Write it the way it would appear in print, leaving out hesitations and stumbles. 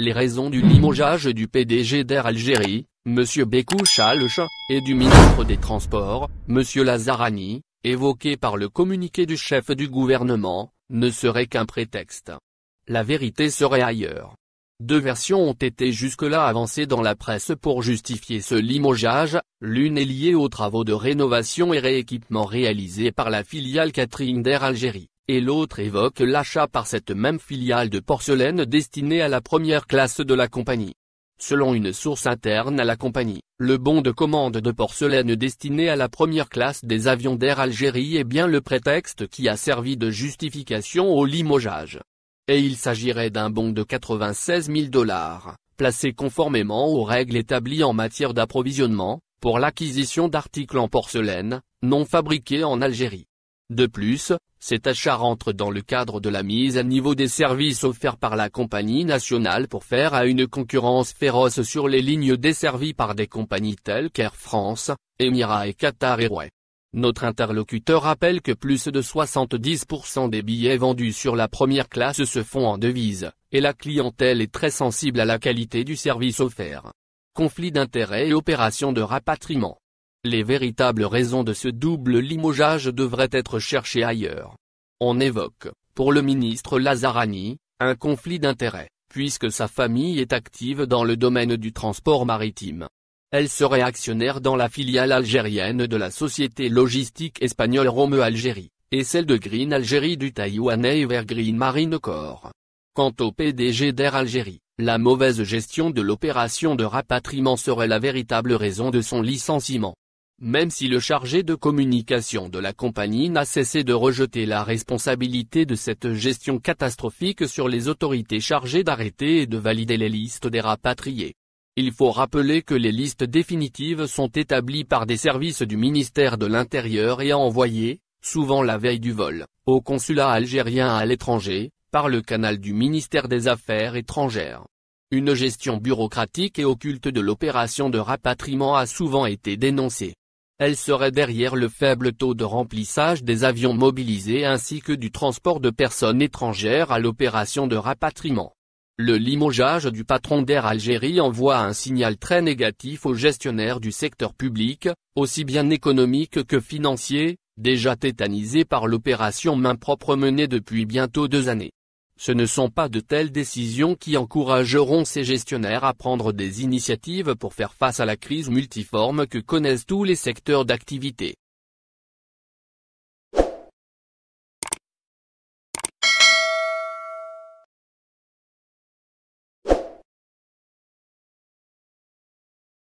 Les raisons du limogeage du PDG d'Air Algérie, M. Bekou Chalch, et du ministre des Transports, M. Lazarani, évoquées par le communiqué du chef du gouvernement, ne seraient qu'un prétexte. La vérité serait ailleurs. Deux versions ont été jusque-là avancées dans la presse pour justifier ce limogeage, l'une est liée aux travaux de rénovation et rééquipement réalisés par la filiale Catering d'Air Algérie, et l'autre évoque l'achat par cette même filiale de porcelaine destinée à la première classe de la compagnie. Selon une source interne à la compagnie, le bon de commande de porcelaine destiné à la première classe des avions d'Air Algérie est bien le prétexte qui a servi de justification au limogeage. Et il s'agirait d'un bon de 96 000 $, placé conformément aux règles établies en matière d'approvisionnement, pour l'acquisition d'articles en porcelaine, non fabriqués en Algérie. De plus, cet achat rentre dans le cadre de la mise à niveau des services offerts par la compagnie nationale pour faire à une concurrence féroce sur les lignes desservies par des compagnies telles qu'Air France, Emirates et Qatar Airways. Notre interlocuteur rappelle que plus de 70% des billets vendus sur la première classe se font en devises, et la clientèle est très sensible à la qualité du service offert. Conflit d'intérêts et opérations de rapatriement. Les véritables raisons de ce double limogeage devraient être cherchées ailleurs. On évoque, pour le ministre Lazarani, un conflit d'intérêts, puisque sa famille est active dans le domaine du transport maritime. Elle serait actionnaire dans la filiale algérienne de la société logistique espagnole Rome Algérie, et celle de Green Algérie du taïwanais Evergreen Marine Corp. Quant au PDG d'Air Algérie, la mauvaise gestion de l'opération de rapatriement serait la véritable raison de son licenciement. Même si le chargé de communication de la compagnie n'a cessé de rejeter la responsabilité de cette gestion catastrophique sur les autorités chargées d'arrêter et de valider les listes des rapatriés. Il faut rappeler que les listes définitives sont établies par des services du ministère de l'Intérieur et envoyées, souvent la veille du vol, au consulat algérien à l'étranger, par le canal du ministère des Affaires étrangères. Une gestion bureaucratique et occulte de l'opération de rapatriement a souvent été dénoncée. Elle serait derrière le faible taux de remplissage des avions mobilisés ainsi que du transport de personnes étrangères à l'opération de rapatriement. Le limogeage du patron d'Air Algérie envoie un signal très négatif aux gestionnaires du secteur public, aussi bien économique que financier, déjà tétanisés par l'opération main propre menée depuis bientôt 2 années. Ce ne sont pas de telles décisions qui encourageront ces gestionnaires à prendre des initiatives pour faire face à la crise multiforme que connaissent tous les secteurs d'activité.